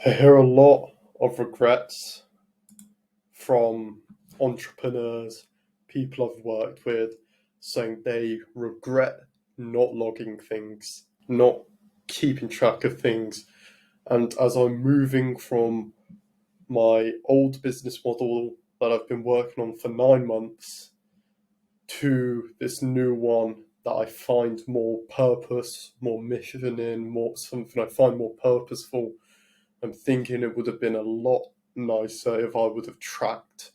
I hear a lot of regrets from entrepreneurs, people I've worked with, saying they regret not logging things, not keeping track of things. And as I'm moving from my old business model that I've been working on for 9 months to this new one that I find more purpose, more mission in, more something I find more purposeful, I'm thinking it would have been a lot nicer if I would have tracked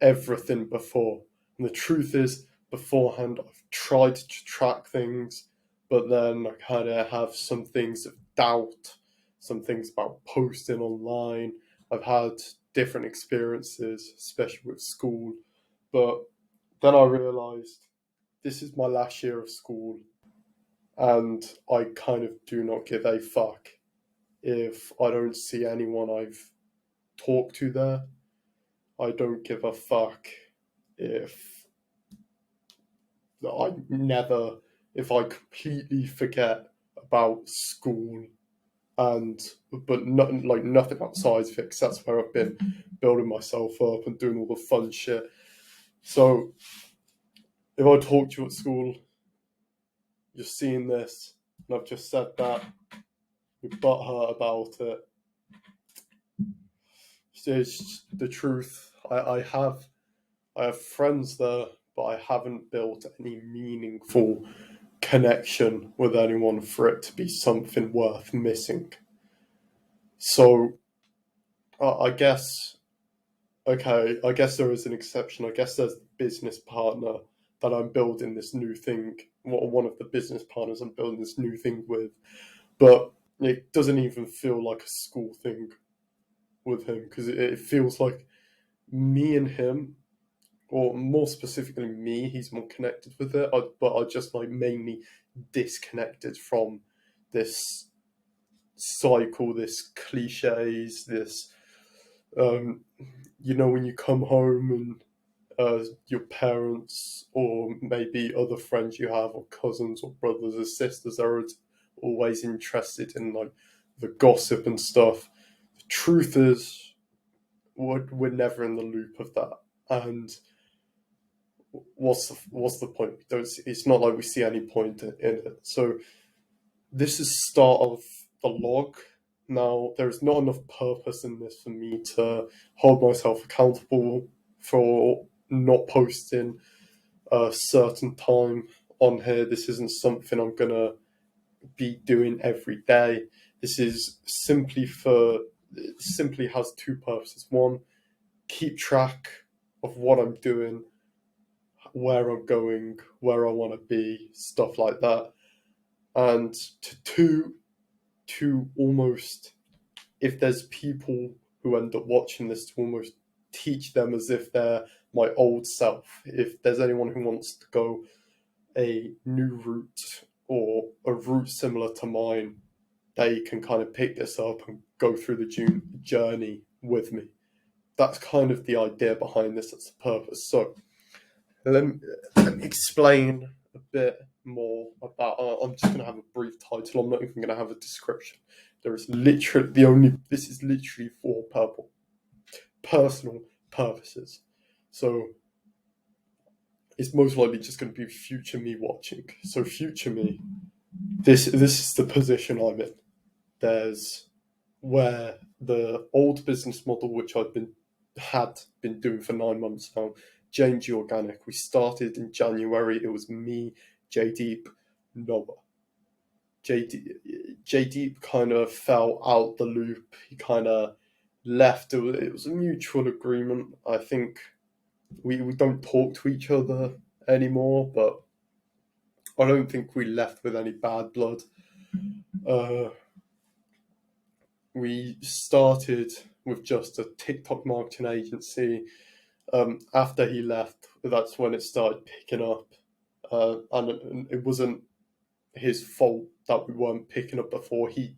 everything before. And the truth is, beforehand, I've tried to track things, but then I kind of have some things of doubt, some things about posting online. I've had different experiences, especially with school. But then I realised this is my last year of school, and I kind of do not give a fuck if I don't see anyone I've talked to there. I don't give a fuck if I never, if I completely forget about school and, but nothing, like nothing outside of it, because that's where I've been building myself up and doing all the fun shit. So if I talk to you at school, you're seeing this, and I've just said that, you're butthurt about it. It's the truth. I have friends there, but I haven't built any meaningful connection with anyone for it to be something worth missing. So I guess, okay, I guess there is an exception. I guess there's the business partner that I'm building this new thing, one of the business partners I'm building this new thing with, but it doesn't even feel like a school thing with him because it feels like me and him, or more specifically me, he's more connected with it, but I just like mainly disconnected from this cycle, this cliches, this um, when you come home and your parents or maybe other friends you have or cousins or brothers or sisters are always interested in like the gossip and stuff. The truth is, we're never in the loop of that, and what's the point? It's not like we see any point in it. So this is start of the log. Now there's not enough purpose in this for me to hold myself accountable for not posting a certain time on here. This isn't something I'm gonna be doing every day. This is it simply has two purposes. One, keep track of what I'm doing, where I'm going, where I want to be, stuff like that. And to almost, if there's people who end up watching this, to almost teach them as if they're my old self. If there's anyone who wants to go a new route or a route similar to mine, they can kind of pick this up and go through the journey with me. That's kind of the idea behind this. That's the purpose. So let me explain a bit more about. I'm just going to have a brief title. I'm not even going to have a description. There is literally This is literally for personal purposes. So it's most likely just going to be future me watching. So future me, this is the position I'm in. There's where the old business model, which had been doing for 9 months now, J&G Organic. We started in January. It was me, J-Deep, Noah. J-Deep kind of fell out the loop. He kind of left. It was a mutual agreement. I think we don't talk to each other anymore, but I don't think we left with any bad blood. Uh, we started with just a TikTok marketing agency. After he left, that's when it started picking up. And it wasn't his fault that we weren't picking up before. He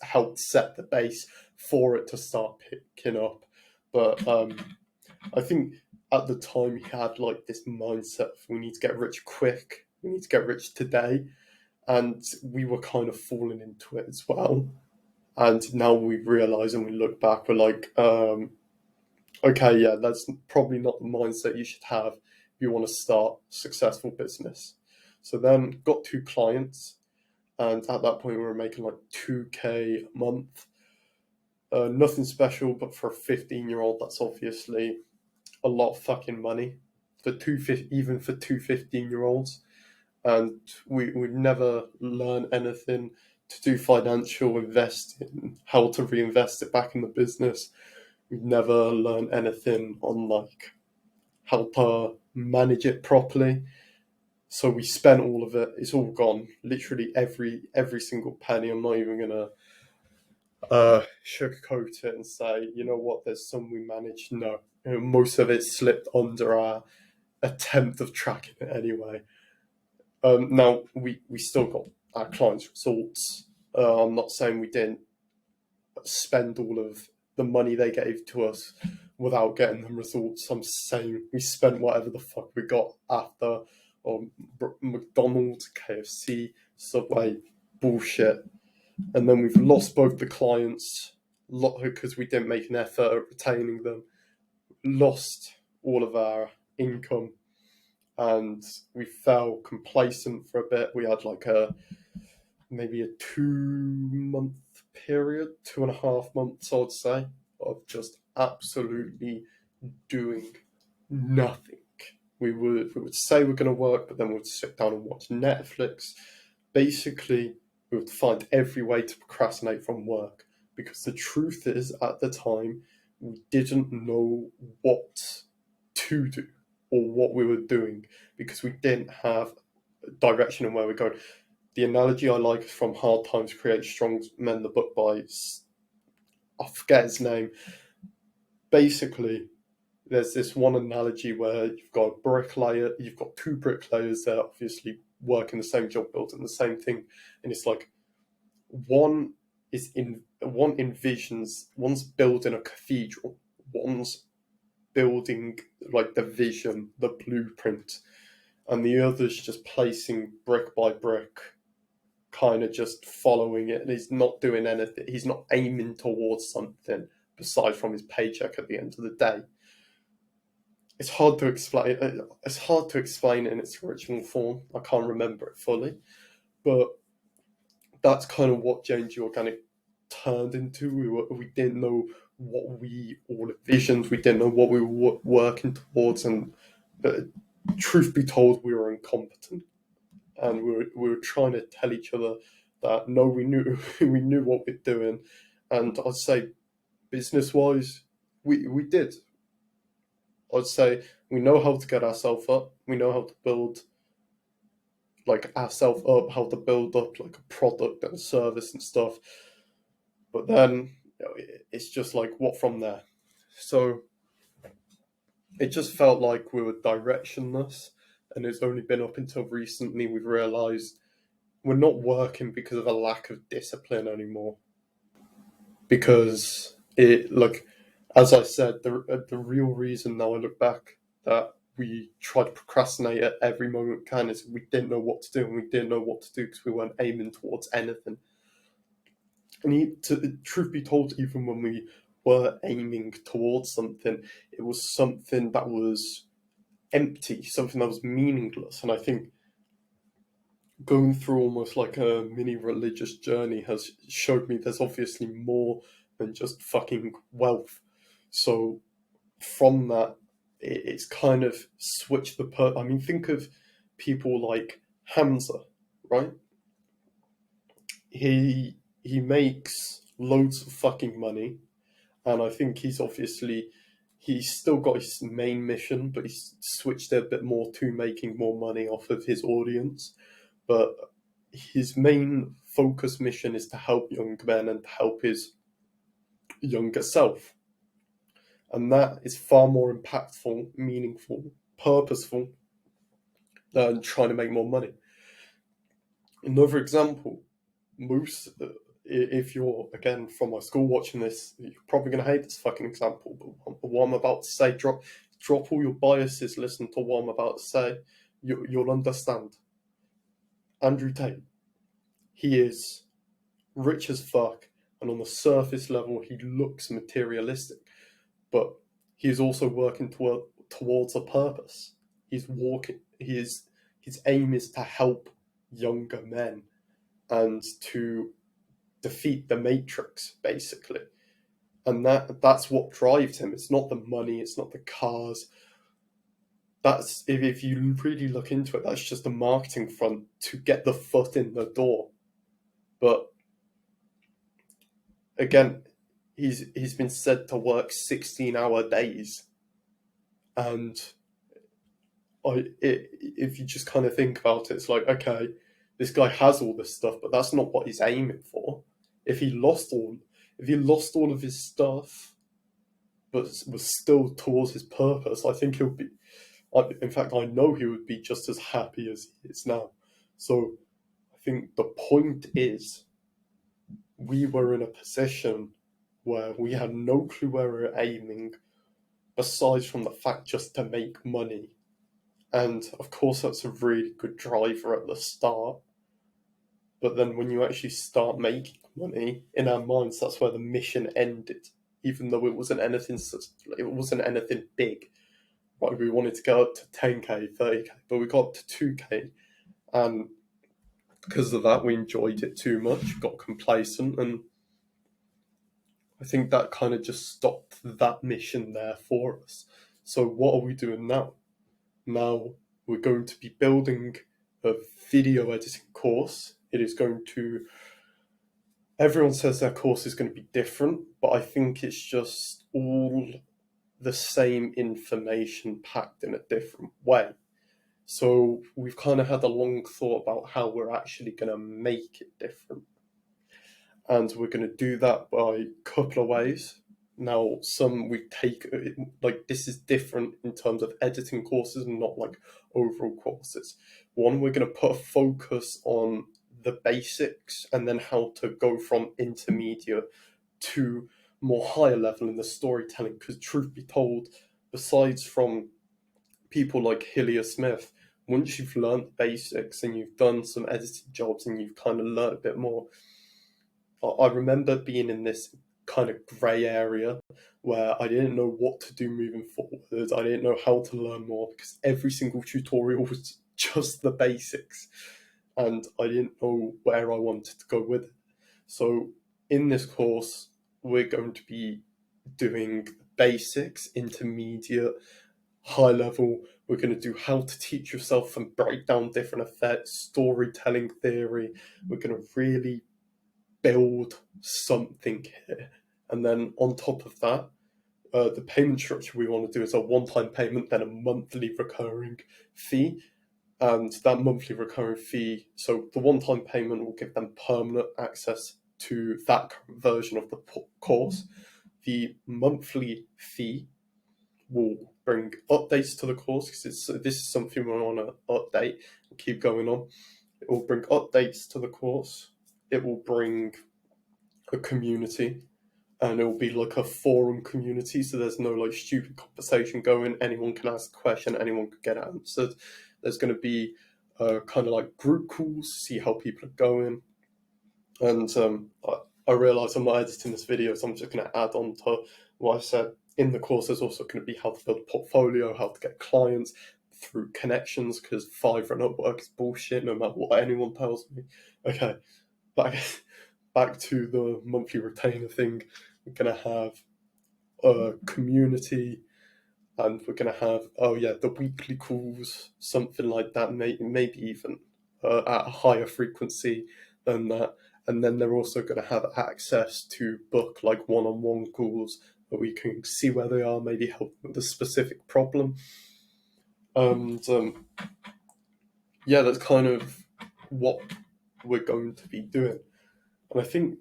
helped set the base for it to start picking up. But I think at the time he had like this mindset of, we need to get rich quick, we need to get rich today. And we were kind of falling into it as well. And now we realise and we look back, we're like, okay, yeah, that's probably not the mindset you should have if you want to start a successful business. So then got 2 clients, and at that point we were making like 2K a month. Nothing special, but for a 15-year-old, that's obviously a lot of fucking money for even for two 15-year-olds. And we never learn anything to do financial investing, how to reinvest it back in the business. We've never learned anything on like how to manage it properly. So we spent all of it. It's all gone. Literally every single penny. I'm not even gonna sugarcoat it and say, you know what, there's some we managed. No, most of it slipped under our attempt of tracking it anyway. Now we still got our clients' results. I'm not saying we didn't spend all of the money they gave to us without getting them results. I'm saying we spent whatever the fuck we got after, or McDonald's, KFC, Subway, bullshit. And then we've lost both the clients because we didn't make an effort at retaining them, lost all of our income, and we fell complacent for a bit. We had like maybe a 2 month period, 2.5 months, I'd say, of just absolutely doing nothing. We would say we're going to work, but then we'd sit down and watch Netflix. Basically, we would find every way to procrastinate from work, because the truth is, at the time, we didn't know what to do or what we were doing, because we didn't have direction in where we're going. The analogy I like is from Hard Times Create Strong Men, the book by, I forget his name. Basically, there's this one analogy where you've got a bricklayer, you've got 2 bricklayers that obviously working the same job, building the same thing, and it's like one envisions, one's building a cathedral, one's building like the vision, the blueprint, and the other's just placing brick by brick, kind of just following it, and he's not doing anything. He's not aiming towards something besides from his paycheck at the end of the day. It's hard to explain. It's hard to explain in its original form. I can't remember it fully, but that's kind of what Change Organic turned into. We didn't know what we all visions. We didn't know what we were working towards, and truth be told, we were incompetent, and we were trying to tell each other that no, we knew we knew what we're doing, and I'd say business wise, we did. I'd say we know how to get ourselves up. We know how to build like ourselves up, how to build up like a product and a service and stuff. But then it's just like, what from there? So it just felt like we were directionless, and it's only been up until recently we've realised we're not working because of a lack of discipline anymore. Because it, like, as I said, the real reason now I look back that we tried to procrastinate at every moment we can is we didn't know what to do, and we didn't know what to do because we weren't aiming towards anything. And truth be told, even when we were aiming towards something, it was something that was empty, something that was meaningless. And I think going through almost like a mini religious journey has showed me there's obviously more than just fucking wealth. So from that, it's kind of switched I mean, think of people like Hamza, right? He makes loads of fucking money, and I think he's still got his main mission, but he's switched it a bit more to making more money off of his audience. But his main focus mission is to help young men and to help his younger self. And that is far more impactful, meaningful, purposeful than trying to make more money. Another example, Moose, if you're, again, from my school watching this, you're probably going to hate this fucking example, but what I'm about to say, drop all your biases, listen to what I'm about to say, you'll understand. Andrew Tate, he is rich as fuck, and on the surface level he looks materialistic, but he's also working towards a purpose. He's walking. His aim is to help younger men and to defeat the Matrix, basically. And that's what drives him. It's not the money. It's not the cars. That's if you really look into it, that's just a marketing front to get the foot in the door. But again, he's been said to work 16-hour days, and if you just kind of think about it, it's like, okay, this guy has all this stuff, but that's not what he's aiming for. If he lost all of his stuff, but was still towards his purpose, I think he'll be. In fact, I know he would be just as happy as he is now. So I think the point is, we were in a position where we had no clue where we were aiming, besides from the fact just to make money. And of course, that's a really good driver at the start. But then when you actually start making money, in our minds, that's where the mission ended. Even though it wasn't anything big. Like, we wanted to go up to 10k, 30k, but we got to 2k, and because of that, we enjoyed it too much, got complacent, and I think that kind of just stopped that mission there for us. So what are we doing now? Now we're going to be building a video editing course. It is going to. Everyone says their course is going to be different, but I think it's just all the same information packed in a different way. So we've kind of had a long thought about how we're actually going to make it different. And we're going to do that by a couple of ways. Now, some we take, like, this is different in terms of editing courses and not like overall courses. One, we're going to put a focus on the basics and then how to go from intermediate to more higher level in the storytelling. Because truth be told, besides from people like Hillier Smith, once you've learned the basics and you've done some editing jobs and you've kind of learned a bit more, I remember being in this kind of grey area where I didn't know what to do moving forward. I didn't know how to learn more because every single tutorial was just the basics, and I didn't know where I wanted to go with it. So in this course, we're going to be doing basics, intermediate, high level. We're going to do how to teach yourself and break down different effects, storytelling theory. We're going to really build something here. And then on top of that, the payment structure we want to do is a one-time payment, then a monthly recurring fee. And that monthly recurring fee, so the one-time payment will give them permanent access to that version of the course. The monthly fee will bring updates to the course, because this is something we want to update and keep going on. It will bring updates to the course. It will bring a community, and it will be like a forum community, so there's no like stupid conversation going. Anyone can ask a question, anyone can get answered. There's going to be kind of like group calls, see how people are going. And I realise I'm not editing this video, so I'm just going to add on to what I said. In the course, there's also going to be how to build a portfolio, how to get clients through connections, because Fiverr and Upwork is bullshit no matter what anyone tells me. Okay, back to the monthly retainer thing. We're going to have a community, and we're going to have, the weekly calls, something like that, maybe even at a higher frequency than that. And then they're also going to have access to book like one-on-one calls where we can see where they are, maybe help with a specific problem. And that's kind of what we're going to be doing. And I think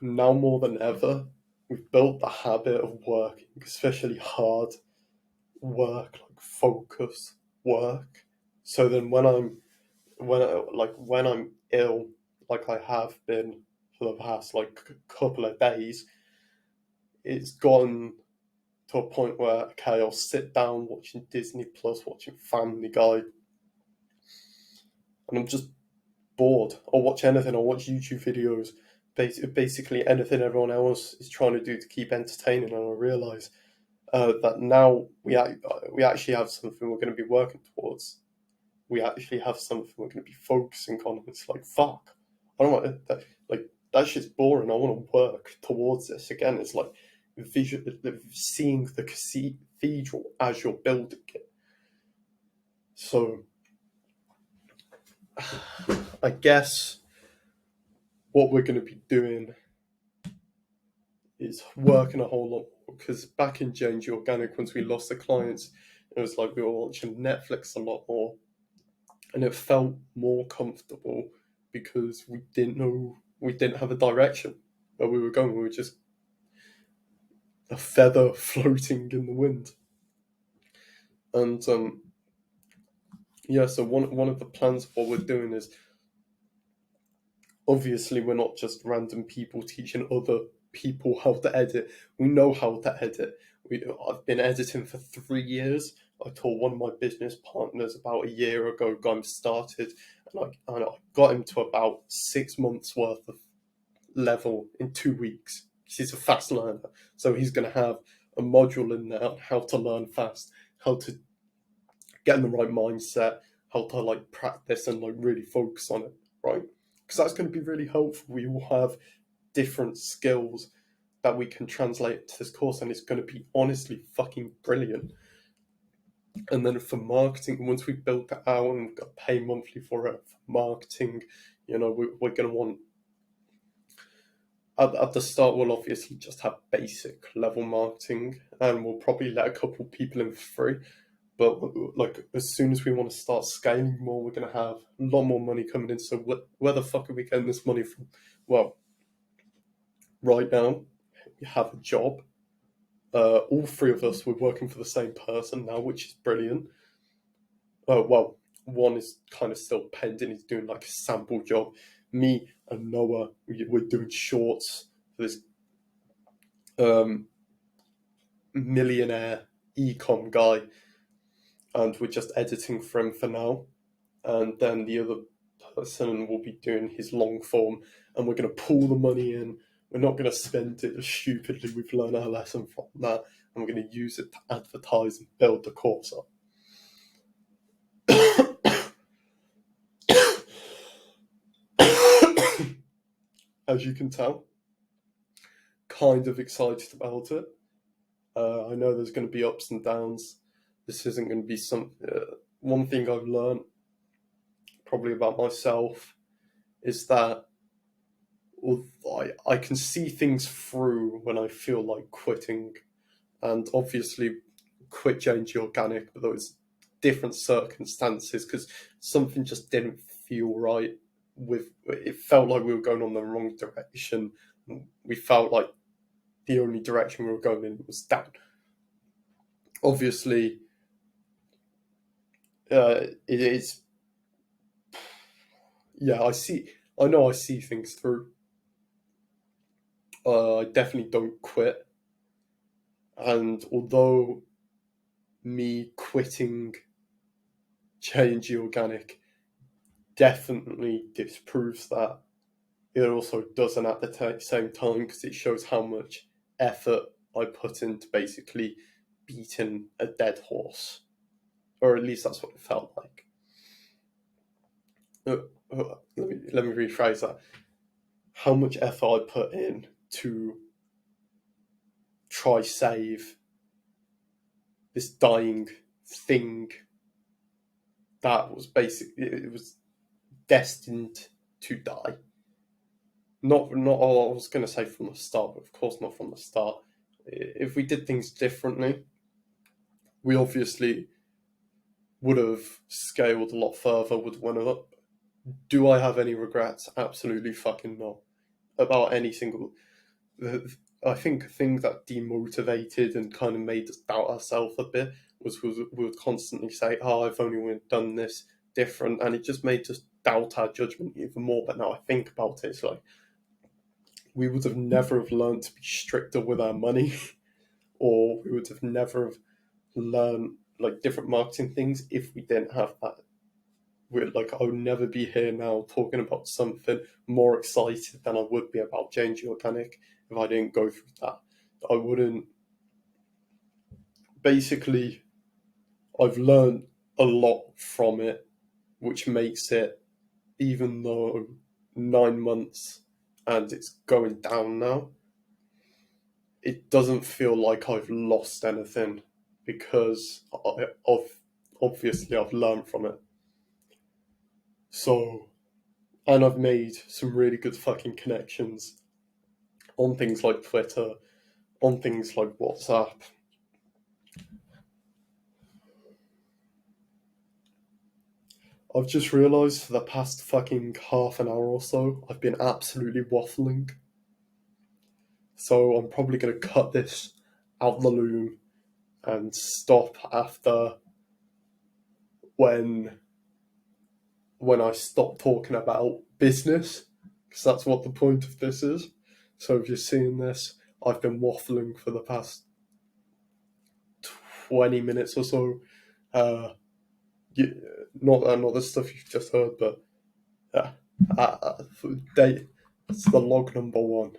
now more than ever, we've built the habit of working, especially hard work, like focus work. So then when I'm ill, like I have been for the past like couple of days, it's gone to a point where, okay, I'll sit down watching Disney Plus, watching Family Guy, and I'm just bored. I'll watch anything. I'll watch YouTube videos, basically anything everyone else is trying to do to keep entertaining. And I realise that now we actually have something we're going to be working towards. We actually have something we're going to be focusing on. It's like, fuck, I don't want that. Like, that shit's boring. I want to work towards this again. It's like seeing the cathedral as you're building it. So, I guess what we're going to be doing is working a whole lot more, because back in Change Organic, once we lost the clients, it was like we were watching Netflix a lot more, and it felt more comfortable because we didn't have a direction where we were going. We were just a feather floating in the wind. And so one of the plans of what we're doing is, obviously we're not just random people teaching other people how to edit. We know how to edit. I've been editing for 3 years. I taught one of my business partners about a year ago, got him started, and I got him to about 6 months worth of level in 2 weeks. He's a fast learner, so he's going to have a module in there on how to learn fast, how to get in the right mindset, how to like practice and like really focus on it, right? Because that's going to be really helpful. We will have different skills that we can translate to this course, and it's going to be honestly fucking brilliant. And then for marketing, once we've built that out and we've got to pay monthly for it, for marketing, we're going to want, at the start, we'll obviously just have basic level marketing, and we'll probably let a couple people in for free. But like, as soon as we want to start scaling more, we're going to have a lot more money coming in. So where the fuck are we getting this money from? Well, right now, we have a job. All three of us, we're working for the same person now, which is brilliant. Well, one is kind of still pending. He's doing like a sample job. Me and Noah, we're doing shorts for this millionaire e-com guy, and we're just editing for him for now. And then the other person will be doing his long form, and we're going to pull the money in. We're not going to spend it stupidly. We've learned our lesson from that, and we're going to use it to advertise and build the course up. As you can tell, kind of excited about it. I know there's going to be ups and downs. This isn't going to be one thing I've learned probably about myself is that I can see things through when I feel like quitting, and obviously quit Change Organic, but there was different circumstances because something just didn't feel right. It felt like we were going on the wrong direction. We felt like the only direction we were going in was down. Obviously, it is. Yeah, I know I see things through. I definitely don't quit. And although me quitting Change Organic definitely disproves that, it also doesn't at the same time, because it shows how much effort I put into basically beating a dead horse. Or at least that's what it felt like. Let me rephrase that. How much effort I put in to try save this dying thing that was it was destined to die. Not I was going to say from the start, but of course not from the start. If we did things differently, we obviously would have scaled a lot further, would have went up. Do I have any regrets? Absolutely fucking not. About any single... I think a thing that demotivated and kind of made us doubt ourselves a bit was we would constantly say, oh, I've only done this different, and it just made us doubt our judgment even more. But now I think about it, it's like we would have never have learned to be stricter with our money, or we would have never have learned like different marketing things if we didn't have that like I would never be here now talking about something more excited than I would be about Change Organic if I didn't go through that. I wouldn't. Basically, I've learned a lot from it, which makes it, even though 9 months and it's going down now, it doesn't feel like I've lost anything because obviously I've learned from it. So, and I've made some really good fucking connections on things like Twitter, on things like WhatsApp. I've just realised for the past fucking half an hour or so, I've been absolutely waffling. So I'm probably going to cut this out the loom and stop after when I stop talking about business, because that's what the point of this is. So if you're seeing this, I've been waffling for the past 20 minutes or so. Not the stuff you've just heard, but date. It's the log number 1.